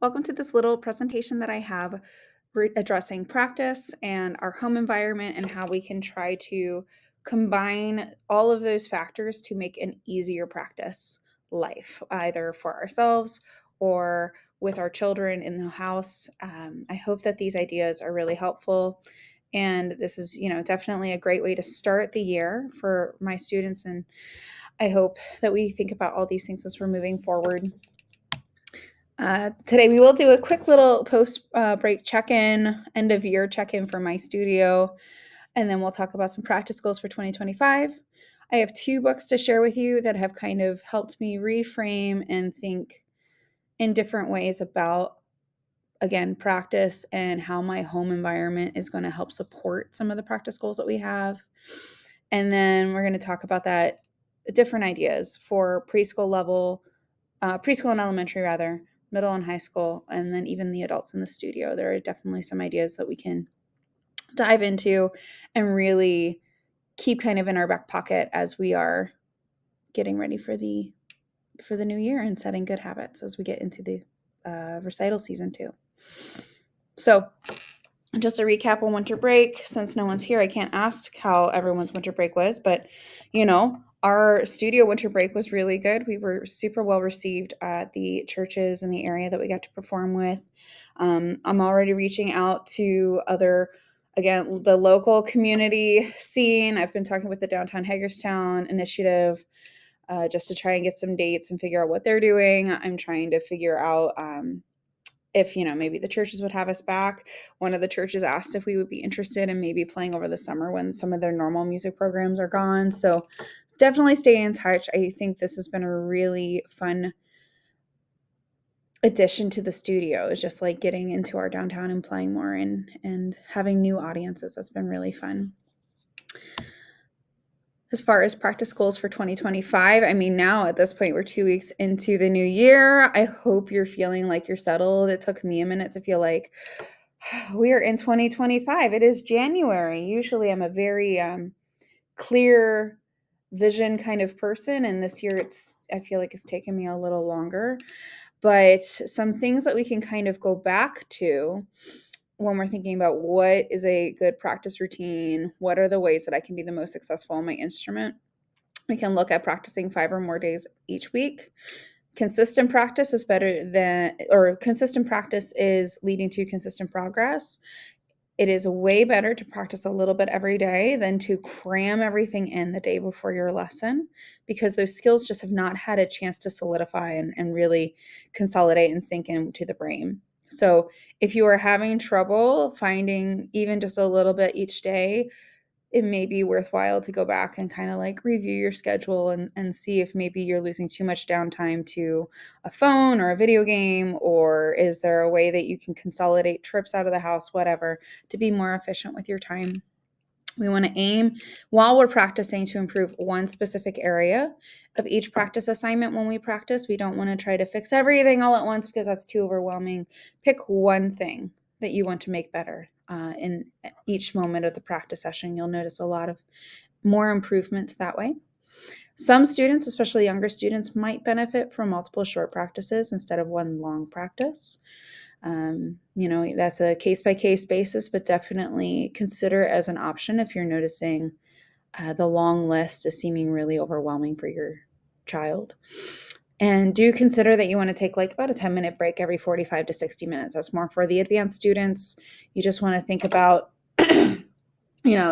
Welcome to this little presentation that I have addressing practice and our home environment and how we can try to combine all of those factors to make an easier practice life, either for ourselves or with our children in the house. I hope that these ideas are really helpful. And this is, definitely a great way to start the year for my students. And I hope that we think about all these things as we're moving forward. Today we will do a quick little post break check-in, end of year check-in for my studio, and then we'll talk about some practice goals for 2025. I have two books to share with you that have kind of helped me reframe and think in different ways about, again, practice and how my home environment is going to help support some of the practice goals that we have. And then we're going to talk about that different ideas for preschool and elementary rather, middle and high school, and then even the adults in the studio. There are definitely some ideas that we can dive into and really keep kind of in our back pocket as we are getting ready for the new year and setting good habits as we get into the recital season too. So just a recap on winter break. Since no one's here, I can't ask how everyone's winter break was, but our studio winter break was really good. We were super well received at the churches in the area that we got to perform with. I'm already reaching out to the local community scene. I've been talking with the Downtown Hagerstown Initiative just to try and get some dates and figure out what they're doing. I'm trying to figure out if maybe the churches would have us back. One of the churches asked if we would be interested in maybe playing over the summer when some of their normal music programs are gone. So definitely stay in touch. I think this has been a really fun addition to the studio, is just like getting into our downtown and playing more and having new audiences. That's been really fun. As far as practice goals for 2025, I mean, now at this point, we're 2 weeks into the new year. I hope you're feeling like you're settled. It took me a minute to feel like we are in 2025. It is January. Usually I'm a very clear vision kind of person, and this year I feel like it's taken me a little longer. But some things that we can kind of go back to when we're thinking about what is a good practice routine, what are the ways that I can be the most successful on my instrument, we can look at practicing 5 or more days each week. Consistent practice is consistent practice is leading to consistent progress. It is way better to practice a little bit every day than to cram everything in the day before your lesson, because those skills just have not had a chance to solidify and really consolidate and sink into the brain. So if you are having trouble finding even just a little bit each day, it may be worthwhile to go back and kind of like review your schedule and see if maybe you're losing too much downtime to a phone or a video game, or is there a way that you can consolidate trips out of the house, whatever, to be more efficient with your time. We want to aim while we're practicing to improve one specific area of each practice assignment. When we practice, we don't want to try to fix everything all at once because that's too overwhelming. Pick one thing that you want to make better in each moment of the practice session. You'll notice a lot of more improvements that way. Some students, especially younger students, might benefit from multiple short practices instead of one long practice. That's a case-by-case basis, but definitely consider as an option if you're noticing the long list is seeming really overwhelming for your child. And do consider that you want to take like about a 10-minute break every 45 to 60 minutes. That's more for the advanced students. You just want to think about,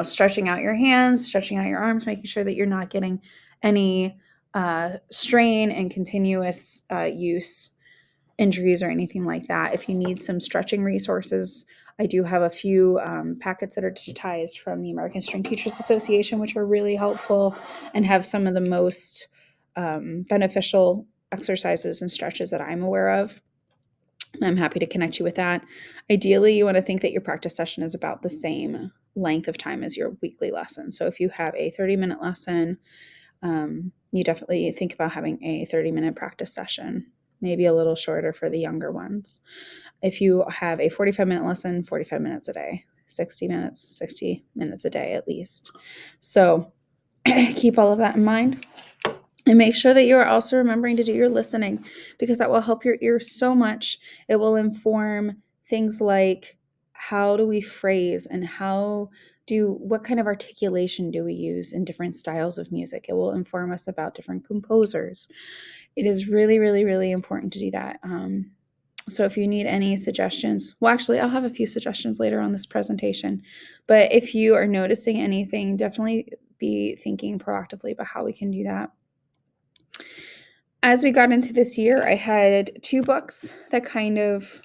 stretching out your hands, stretching out your arms, making sure that you're not getting any strain and continuous use injuries or anything like that. If you need some stretching resources, I do have a few packets that are digitized from the American String Teachers Association, which are really helpful and have some of the most beneficial exercises and stretches that I'm aware of. And I'm happy to connect you with that. Ideally, you want to think that your practice session is about the same length of time as your weekly lesson. So if you have a 30-minute lesson, you definitely think about having a 30-minute practice session, maybe a little shorter for the younger ones. If you have a 45-minute lesson, 45 minutes a day, 60 minutes a day at least. So keep all of that in mind. And make sure that you are also remembering to do your listening, because that will help your ears so much. It will inform things like, how do we phrase, and what kind of articulation do we use in different styles of music? It will inform us about different composers. It is really, really, really important to do that. So if you need any suggestions, well, actually, I'll have a few suggestions later on this presentation. But if you are noticing anything, definitely be thinking proactively about how we can do that. As we got into this year, I had 2 books that kind of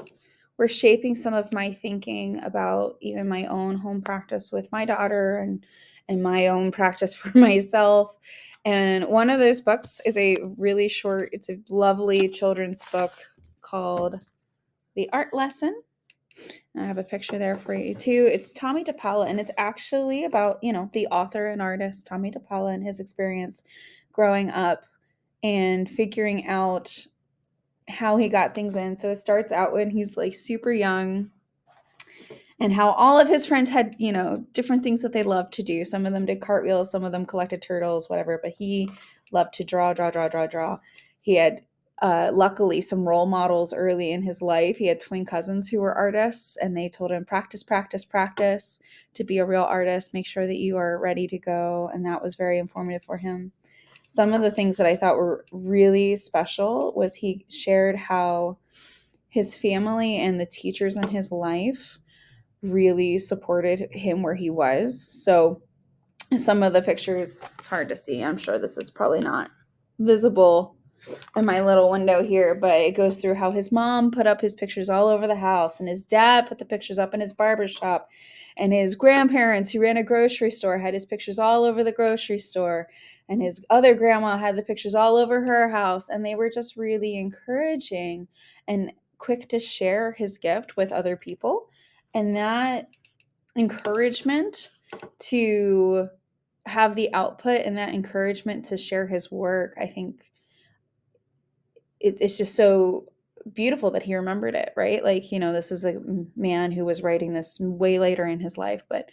were shaping some of my thinking about even my own home practice with my daughter, and my own practice for myself. And one of those books is a really short, it's a lovely children's book called The Art Lesson. I have a picture there for you too. It's Tommy dePaola, and it's actually about, the author and artist Tommy dePaola and his experience growing up and figuring out how he got things in. So it starts out when he's like super young, and how all of his friends had, different things that they loved to do. Some of them did cartwheels, some of them collected turtles, whatever, but he loved to draw. He had luckily some role models early in his life. He had twin cousins who were artists, and they told him, practice, practice, practice to be a real artist. Make sure that you are ready to go. And that was very informative for him. Some of the things that I thought were really special was he shared how his family and the teachers in his life really supported him where he was. So some of the pictures, it's hard to see. I'm sure this is probably not visible in my little window here, but it goes through how his mom put up his pictures all over the house, and his dad put the pictures up in his barber shop, and his grandparents who ran a grocery store had his pictures all over the grocery store, and his other grandma had the pictures all over her house, and they were just really encouraging and quick to share his gift with other people. And that encouragement to have the output and that encouragement to share his work, I think it's just so beautiful that he remembered it, right? Like, this is a man who was writing this way later in his life, but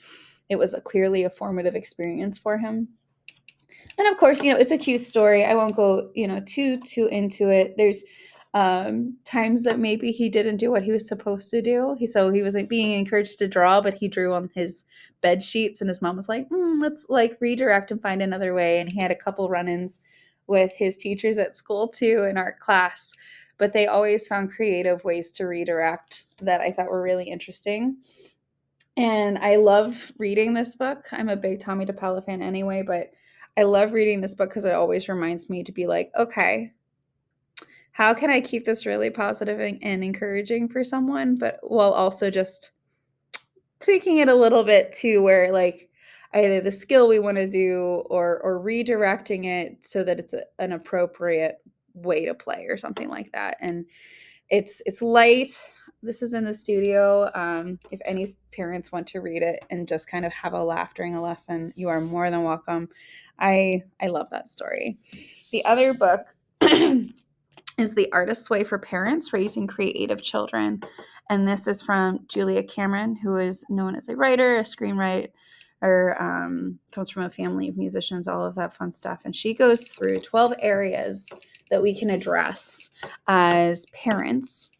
it was clearly a formative experience for him. And of course, it's a cute story. I won't go, too into it. There's times that maybe he didn't do what he was supposed to do. He was like being encouraged to draw, but he drew on his bed sheets, and his mom was like, let's like redirect and find another way. And he had a couple run-ins with his teachers at school too in art class, but they always found creative ways to redirect that I thought were really interesting. And I love reading this book. I'm a big Tommy dePaola fan anyway, but I love reading this book because it always reminds me to be like, okay, how can I keep this really positive and encouraging for someone, but while also just tweaking it a little bit to where like either the skill we want to do or redirecting it so that it's an appropriate way to play or something like that. And it's light. This is in the studio. If any parents want to read it and just kind of have a laugh during a lesson, you are more than welcome. I love that story. The other book is The Artist's Way for Parents, Raising Creative Children. And this is from Julia Cameron, who is known as a writer, a screenwriter, comes from a family of musicians, all of that fun stuff. And she goes through 12 areas that we can address as parents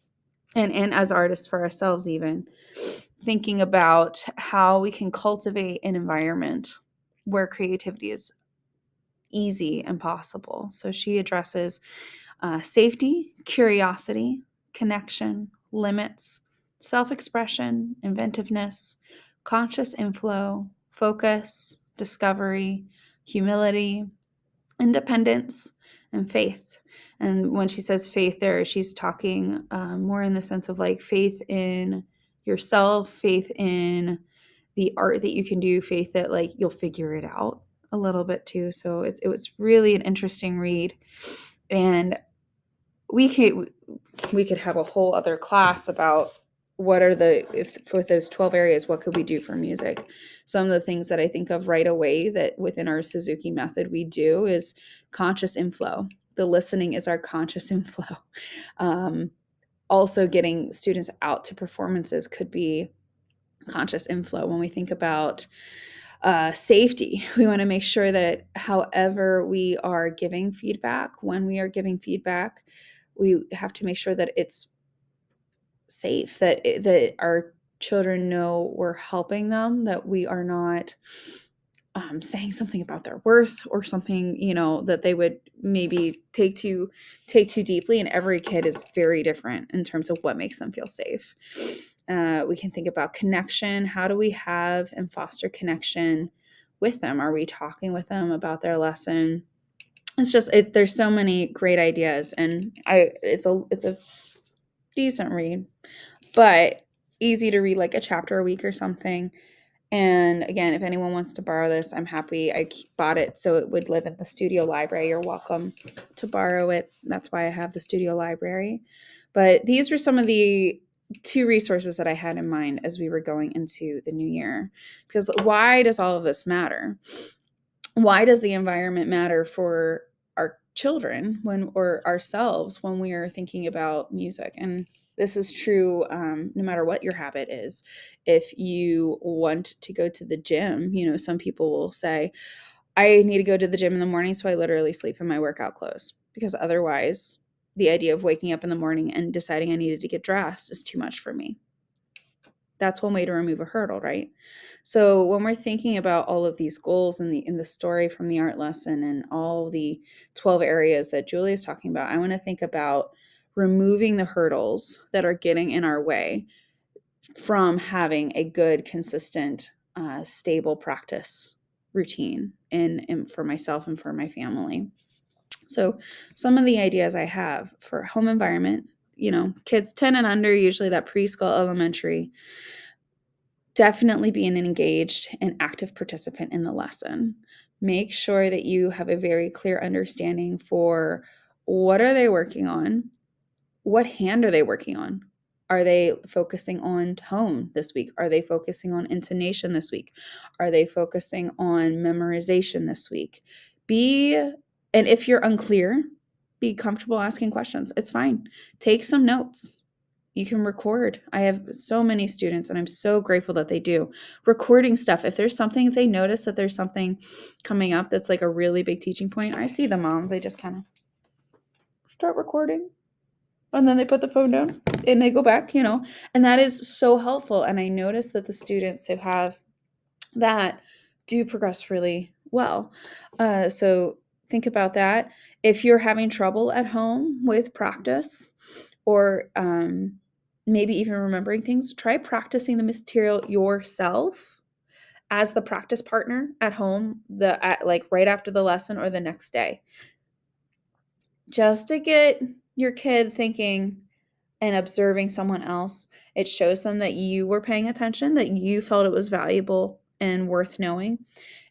and as artists for ourselves, even thinking about how we can cultivate an environment where creativity is easy and possible. So she addresses safety, curiosity, connection, limits, self-expression, inventiveness, conscious inflow, focus, discovery, humility, independence, and faith. And when she says faith there, she's talking more in the sense of like faith in yourself, faith in the art that you can do, faith that like you'll figure it out a little bit too. So it was really an interesting read. And we could have a whole other class about what are if with those 12 areas, what could we do for music? Some of the things that I think of right away that within our Suzuki method we do is conscious inflow. The listening is our conscious inflow. Also getting students out to performances could be conscious inflow. When we think about Safety. We want to make sure that however we are giving feedback, when we are giving feedback, we have to make sure that it's safe, that our children know we're helping them, that we are not saying something about their worth or something, that they would maybe take too deeply. And every kid is very different in terms of what makes them feel safe. We can think about connection. How do we have and foster connection with them? Are we talking with them about their lesson? There's so many great ideas, and it's a decent read, but easy to read, like a chapter a week or something. And again, if anyone wants to borrow this, I'm happy. I bought it so it would live in the studio library. You're welcome to borrow it. That's why I have the studio library. But these were some of the 2 resources that I had in mind as we were going into the new year. Because why does all of this matter? Why does the environment matter for our children or ourselves when we are thinking about music? And this is true no matter what your habit is. If you want to go to the gym, some people will say, I need to go to the gym in the morning, so I literally sleep in my workout clothes, because otherwise the idea of waking up in the morning and deciding I needed to get dressed is too much for me. That's one way to remove a hurdle, right? So when we're thinking about all of these goals in the story from the art lesson and all the 12 areas that Julie is talking about, I want to think about removing the hurdles that are getting in our way from having a good, consistent, stable practice routine for myself and for my family. So some of the ideas I have for home environment, kids 10 and under, usually that preschool, elementary, definitely be an engaged and active participant in the lesson. Make sure that you have a very clear understanding for what are they working on? What hand are they working on? Are they focusing on tone this week? Are they focusing on intonation this week? Are they focusing on memorization this week? And if you're unclear, be comfortable asking questions. It's fine. Take some notes. You can record. I have so many students, and I'm so grateful that they do. Recording stuff. If they notice that there's something coming up that's like a really big teaching point, I see the moms, they just kind of start recording. And then they put the phone down and they go back, and that is so helpful. And I notice that the students who have that do progress really well. So think about that. If you're having trouble at home with practice or maybe even remembering things, try practicing the material yourself as the practice partner at home, like right after the lesson or the next day, just to get your kid thinking and observing someone else. It shows them that you were paying attention, that you felt it was valuable and worth knowing.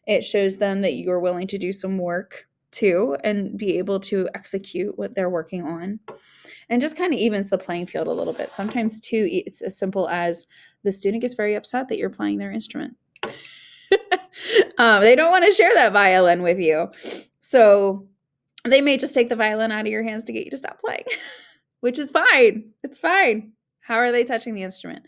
It shows them that you're willing to do some work too and be able to execute what they're working on. And just kind of evens the playing field a little bit. Sometimes too, it's as simple as the student gets very upset that you're playing their instrument. They don't want to share that violin with you. So they may just take the violin out of your hands to get you to stop playing. Which is fine. It's fine. How are they touching the instrument?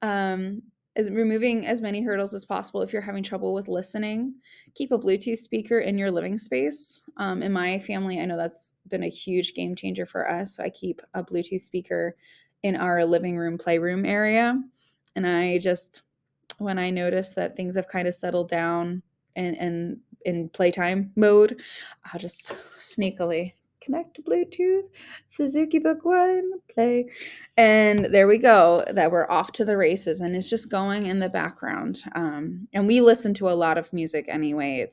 Is removing as many hurdles as possible. If you're having trouble with listening, keep a Bluetooth speaker in your living space. In my family, I know that's been a huge game changer for us. So I keep a Bluetooth speaker in our living room, playroom area. And when I notice that things have kind of settled down and in playtime mode, I'll just sneakily connect to Bluetooth, Suzuki Book One, play. And there we go, that we're off to the races, and it's just going in the background. And we listen to a lot of music anyway.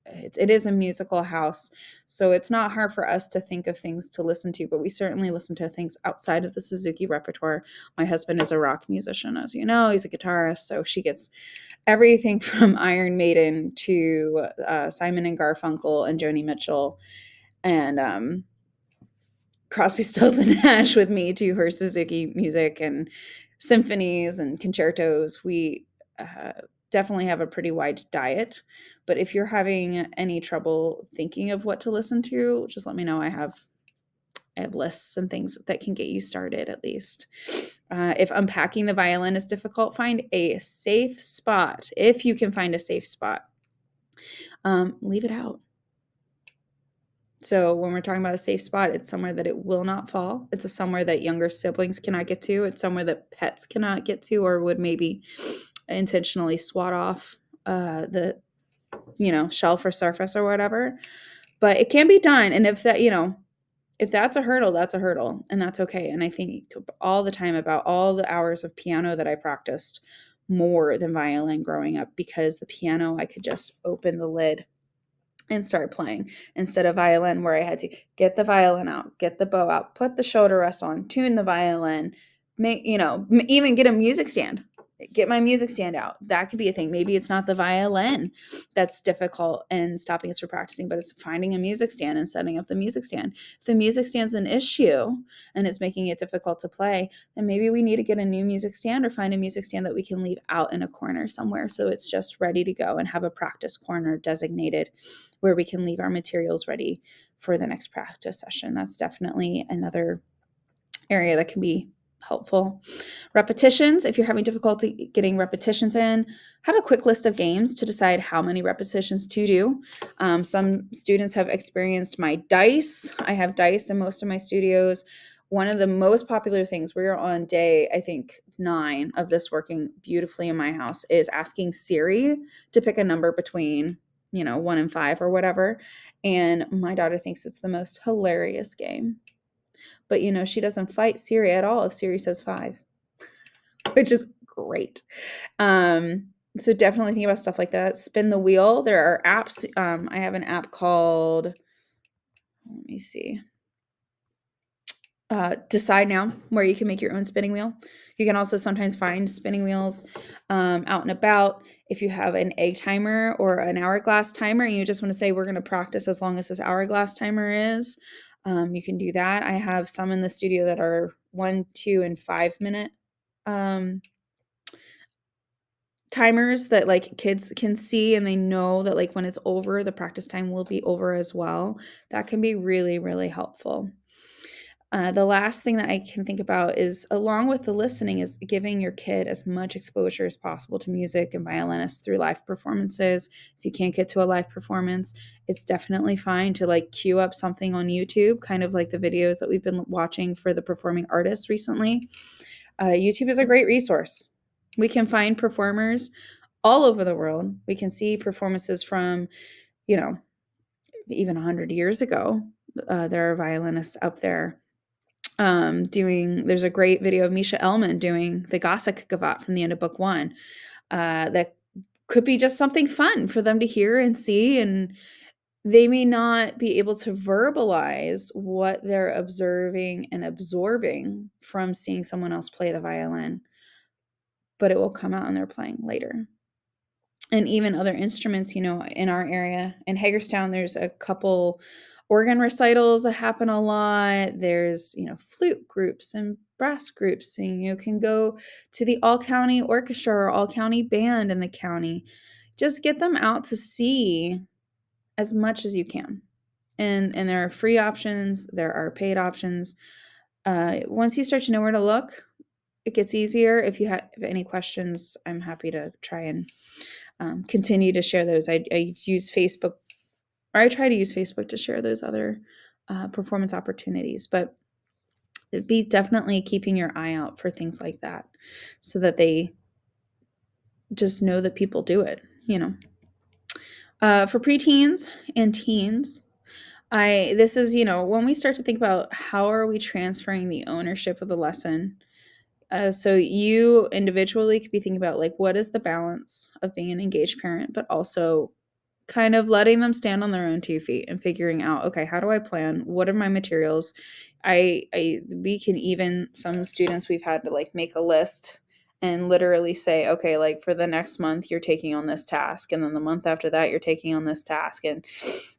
It is a musical house, so it's not hard for us to think of things to listen to, but we certainly listen to things outside of the Suzuki repertoire. My husband is a rock musician, as you know. He's a guitarist, so she gets everything from Iron Maiden to Simon and Garfunkel and Joni Mitchell and Crosby, Stills and Nash with me to her Suzuki music and symphonies and concertos. We definitely have a pretty wide diet, but if you're having any trouble thinking of what to listen to, just let me know. I have I have lists and things that can get you started at least. If unpacking the violin is difficult, find a safe spot. If you can find a safe spot, leave it out. So when we're talking about a safe spot, it's somewhere that it will not fall. It's somewhere that younger siblings cannot get to. It's somewhere that pets cannot get to, or would maybe intentionally swat off the shelf or surface or whatever. But it can be done. And if that's a hurdle, that's a hurdle, and that's okay. And I think all the time about all the hours of piano that I practiced more than violin growing up, because the piano, I could just open the lid and start playing, instead of violin where I had to get the violin out, get the bow out, put the shoulder rest on, tune the violin, even get a music stand. Get my music stand out. That could be a thing. Maybe it's not the violin that's difficult and stopping us from practicing, but it's finding a music stand and setting up the music stand. If the music stand's an issue and it's making it difficult to play, then maybe we need to get a new music stand or find a music stand that we can leave out in a corner somewhere, so it's just ready to go, and have a practice corner designated where we can leave our materials ready for the next practice session. That's definitely another area that can be helpful. Repetitions. If you're having difficulty getting repetitions in, have a quick list of games to decide how many repetitions to do. Some students have experienced my dice. I have dice in most of my studios. One of the most popular things, we're on day, I think, 9 of this working beautifully in my house, is asking Siri to pick a number between 1 and 5 or whatever. And my daughter thinks it's the most hilarious game. But, she doesn't fight Siri at all if Siri says 5, which is great. So definitely think about stuff like that. Spin the wheel. There are apps. I have an app called, let me see, Decide Now, where you can make your own spinning wheel. You can also sometimes find spinning wheels out and about. If you have an egg timer or an hourglass timer and you just want to say, we're going to practice as long as this hourglass timer is, you can do that. I have some in the studio that are 1, 2, and 5 minute timers that like kids can see, and they know that like when it's over, the practice time will be over as well. That can be really, really helpful. The last thing that I can think about is, along with the listening, is giving your kid as much exposure as possible to music and violinists through live performances. If you can't get to a live performance, it's definitely fine to like queue up something on YouTube, kind of like the videos that we've been watching for the performing artists recently. YouTube is a great resource. We can find performers all over the world. We can see performances from, even 100 years ago. There are violinists out there there's a great video of Misha Elman doing the Gossek Gavat from the end of book 1. That could be just something fun for them to hear and see, and they may not be able to verbalize what they're observing and absorbing from seeing someone else play the violin, but it will come out in their playing later. And even other instruments, in our area. In Hagerstown, there's a couple organ recitals that happen a lot. There's, flute groups and brass groups, and you can go to the all-county orchestra or all-county band in the county. Just get them out to see as much as you can. And there are free options. There are paid options. Once you start to know where to look, it gets easier. If you have any questions, I'm happy to try and continue to share those. I use Facebook, or I try to use Facebook to share those other performance opportunities, but it'd be definitely keeping your eye out for things like that, so that they just know that people do it, For preteens and teens, this is, when we start to think about how are we transferring the ownership of the lesson. So you individually could be thinking about like, what is the balance of being an engaged parent, but also kind of letting them stand on their own 2 feet and figuring out, okay, how do I plan? What are my materials? We can even, some students, we've had to like make a list and literally say, okay, like for the next month, you're taking on this task. And then the month after that, you're taking on this task. And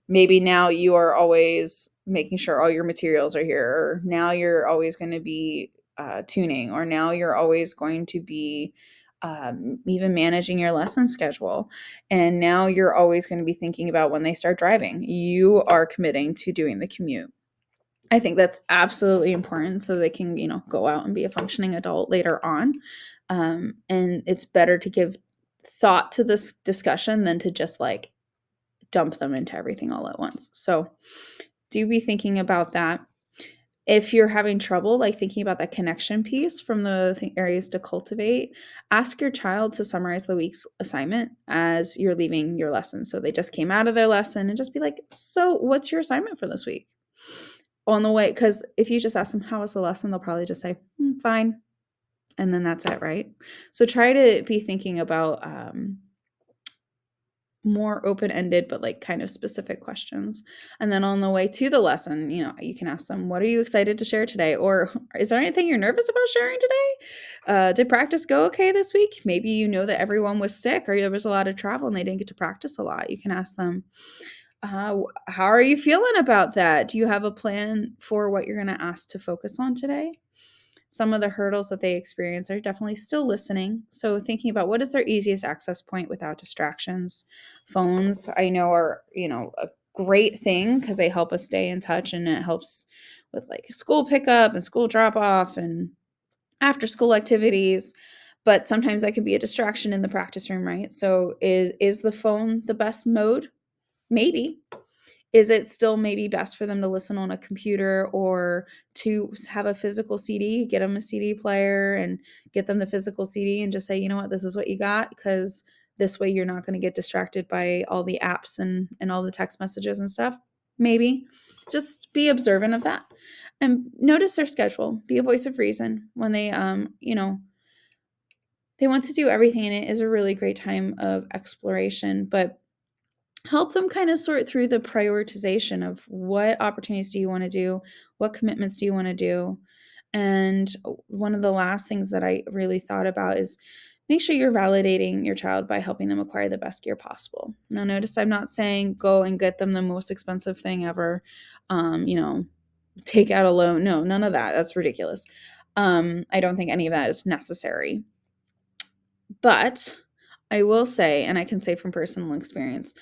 maybe now you are always making sure all your materials are here, or now you're always going to be tuning, or now you're always going to be even managing your lesson schedule. And now you're always going to be thinking about when they start driving. You are committing to doing the commute. I think that's absolutely important so they can, go out and be a functioning adult later on. And it's better to give thought to this discussion than to just like dump them into everything all at once. So do be thinking about that. If you're having trouble, like thinking about that connection piece from the areas to cultivate, ask your child to summarize the week's assignment as you're leaving your lesson. So they just came out of their lesson and just be like, so what's your assignment for this week? On the way, because if you just ask them, how was the lesson? They'll probably just say, fine. And then that's it, right? So try to be thinking about more open-ended but like kind of specific questions. And then on the way to the lesson, you can ask them, what are you excited to share today? Or is there anything you're nervous about sharing today? Did practice go okay this week? Maybe you know that everyone was sick or there was a lot of travel and they didn't get to practice a lot. You can ask them, how are you feeling about that? Do you have a plan for what you're going to ask to focus on today? Some of the hurdles that they experience are definitely still listening. So thinking about what is their easiest access point without distractions. Phones, I know, are, a great thing because they help us stay in touch, and it helps with like school pickup and school drop off and after school activities. But sometimes that can be a distraction in the practice room, right? So is the phone the best mode? Maybe. Is it still maybe best for them to listen on a computer or to have a physical CD? Get them a CD player and get them the physical CD and just say, you know what, this is what you got, because this way you're not going to get distracted by all the apps and all the text messages and stuff. Maybe. Just be observant of that and notice their schedule. Be a voice of reason when they want to do everything, and it is a really great time of exploration, but help them kind of sort through the prioritization of what opportunities do you want to do, what commitments do you want to do. And one of the last things that I really thought about is make sure you're validating your child by helping them acquire the best gear possible. Now, notice I'm not saying go and get them the most expensive thing ever, take out a loan. No, none of that. That's ridiculous. I don't think any of that is necessary. But I will say, and I can say from personal experience,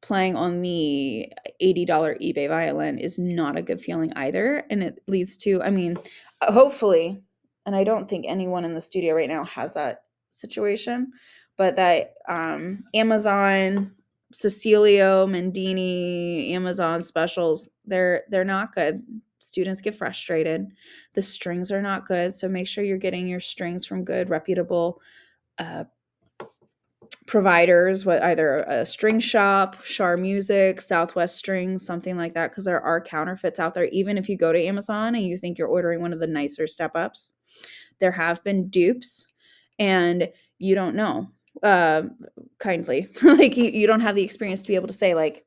playing on the $80 eBay violin is not a good feeling either. And it leads to, I mean, hopefully, and I don't think anyone in the studio right now has that situation, but that Amazon, Cecilio, Mendini, Amazon specials, they're not good. Students get frustrated. The strings are not good. So make sure you're getting your strings from good, reputable uh, providers, what either a string shop, Shar Music, Southwest Strings, something like that, because there are counterfeits out there. Even if you go to Amazon and you think you're ordering one of the nicer step ups, there have been dupes, and you don't know. Kindly, like you don't have the experience to be able to say like,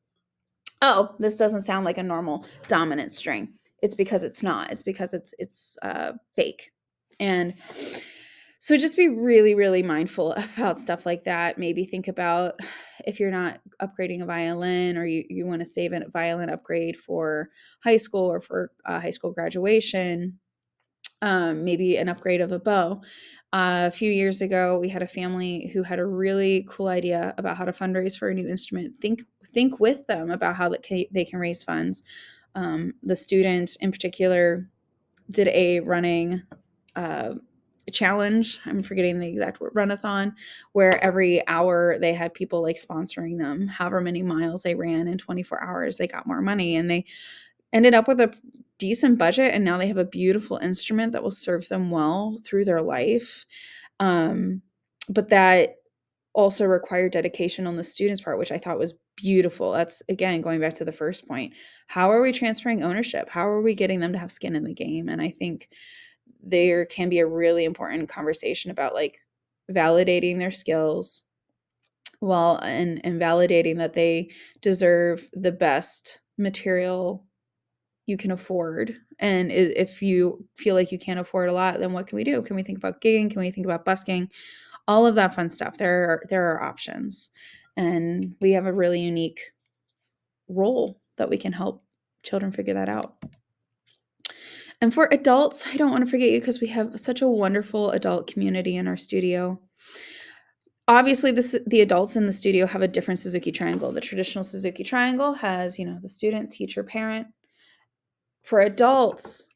oh, this doesn't sound like a normal dominant string. It's because it's not. It's because it's fake, and so just be really, really mindful about stuff like that. Maybe think about if you're not upgrading a violin, or you want to save a violin upgrade for high school or for high school graduation, maybe an upgrade of a bow. A few years ago, we had a family who had a really cool idea about how to fundraise for a new instrument. Think with them about how they can raise funds. The student in particular did a running challenge. I'm forgetting the exact word, runathon, where every hour they had people like sponsoring them. However many miles they ran in 24 hours, they got more money, and they ended up with a decent budget. And now they have a beautiful instrument that will serve them well through their life. But that also required dedication on the student's part, which I thought was beautiful. That's, again, going back to the first point. How are we transferring ownership? How are we getting them to have skin in the game? And I think there can be a really important conversation about like validating their skills, well, and validating that they deserve the best material you can afford. And if you feel like you can't afford a lot, then what can we do? Can we think about gigging? Can we think about busking? All of that fun stuff. There are options, and we have a really unique role that we can help children figure that out. And for adults, I don't want to forget you, because we have such a wonderful adult community in our studio. Obviously, the adults in the studio have a different Suzuki triangle. The traditional Suzuki triangle has, the student, teacher, parent. For adults,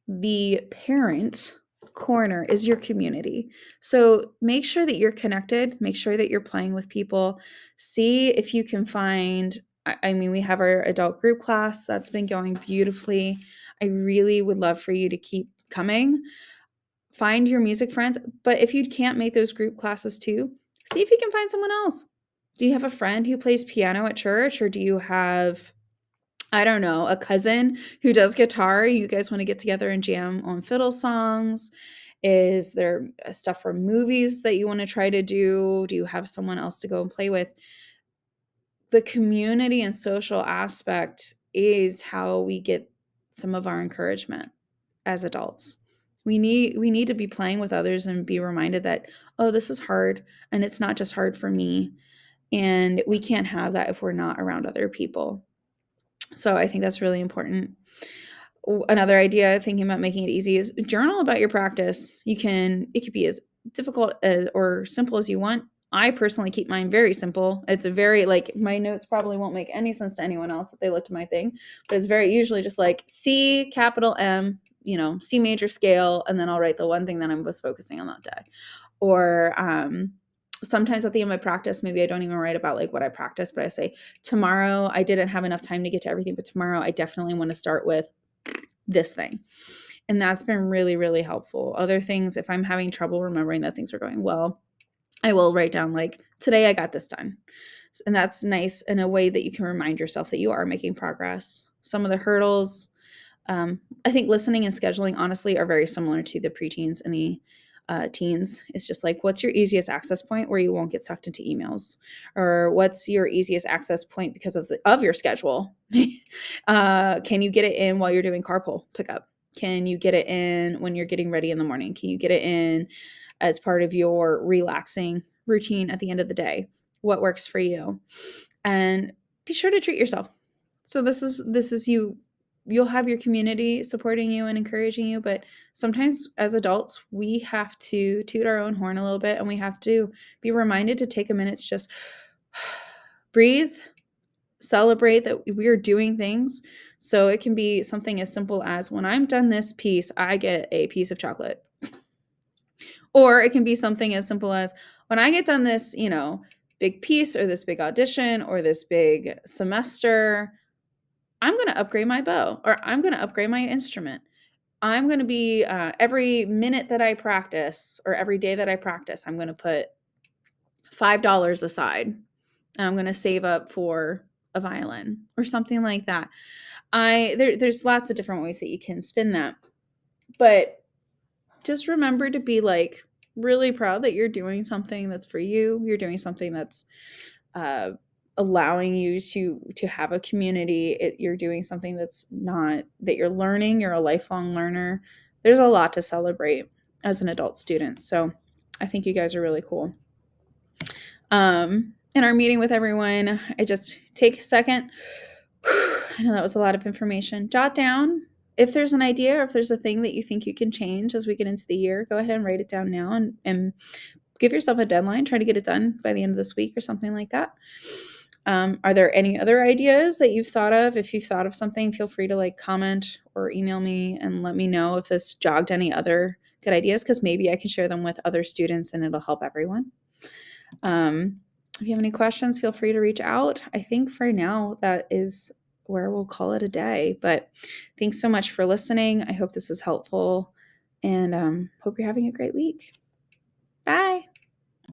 the parent corner is your community. So make sure that you're connected, make sure that you're playing with people. See if you can find, I mean, we have our adult group class that's been going beautifully. I really would love for you to keep coming. Find your music friends, but if you can't make those group classes too, see if you can find someone else. Do you have a friend who plays piano at church, or do you have, I don't know, a cousin who does guitar? You guys want to get together and jam on fiddle songs? Is there stuff from movies that you want to try to do? Do you have someone else to go and play with? The community and social aspect is how we get some of our encouragement as adults. We need to be playing with others and be reminded that, oh, this is hard, and it's not just hard for me, and we can't have that if we're not around other people. So I think that's really important. Another idea, thinking about making it easy, is journal about your practice. It could be as difficult as or simple as you want. I personally keep mine very simple. It's a very, like, my notes probably won't make any sense to anyone else if they looked at my thing, but it's very usually just like C, capital M, C major scale, and then I'll write the one thing that I was focusing on that day. Or sometimes at the end of my practice, maybe I don't even write about like what I practiced, but I say, tomorrow I didn't have enough time to get to everything, but tomorrow I definitely want to start with this thing. And that's been really, really helpful. Other things, if I'm having trouble remembering that things are going well, I will write down like, today I got this done. And that's nice in a way that you can remind yourself that you are making progress. Some of the hurdles, I think listening and scheduling, honestly, are very similar to the preteens and the teens. It's just like, what's your easiest access point where you won't get sucked into emails? Or what's your easiest access point because of your schedule? Can you get it in while you're doing carpool pickup? Can you get it in when you're getting ready in the morning? Can you get it in as part of your relaxing routine at the end of the day? What works for you? And be sure to treat yourself. So this is you'll have your community supporting you and encouraging you, but sometimes as adults, we have to toot our own horn a little bit, and we have to be reminded to take a minute to just breathe, celebrate that we're doing things. So it can be something as simple as, when I'm done this piece, I get a piece of chocolate. Or it can be something as simple as, when I get done this, big piece or this big audition or this big semester, I'm going to upgrade my bow, or I'm going to upgrade my instrument. I'm going to be, every minute that I practice or every day that I practice, I'm going to put $5 aside, and I'm going to save up for a violin or something like that. There's lots of different ways that you can spin that, but just remember to be like really proud that you're doing something that's for you. You're doing something that's allowing you to have a community. You're doing something that's not that you're learning. You're a lifelong learner. There's a lot to celebrate as an adult student. So I think you guys are really cool. In our meeting with everyone, I just take a second. I know that was a lot of information. Jot down if there's an idea or if there's a thing that you think you can change as we get into the year. Go ahead and write it down now, and give yourself a deadline. Try to get it done by the end of this week or something like that. Are there any other ideas that you've thought of? If you've thought of something, feel free to comment or email me and let me know if this jogged any other good ideas, because maybe I can share them with other students and it'll help everyone. If you have any questions, feel free to reach out. I think for now that is where we'll call it a day. But thanks so much for listening. I hope this is helpful, and hope you're having a great week. Bye.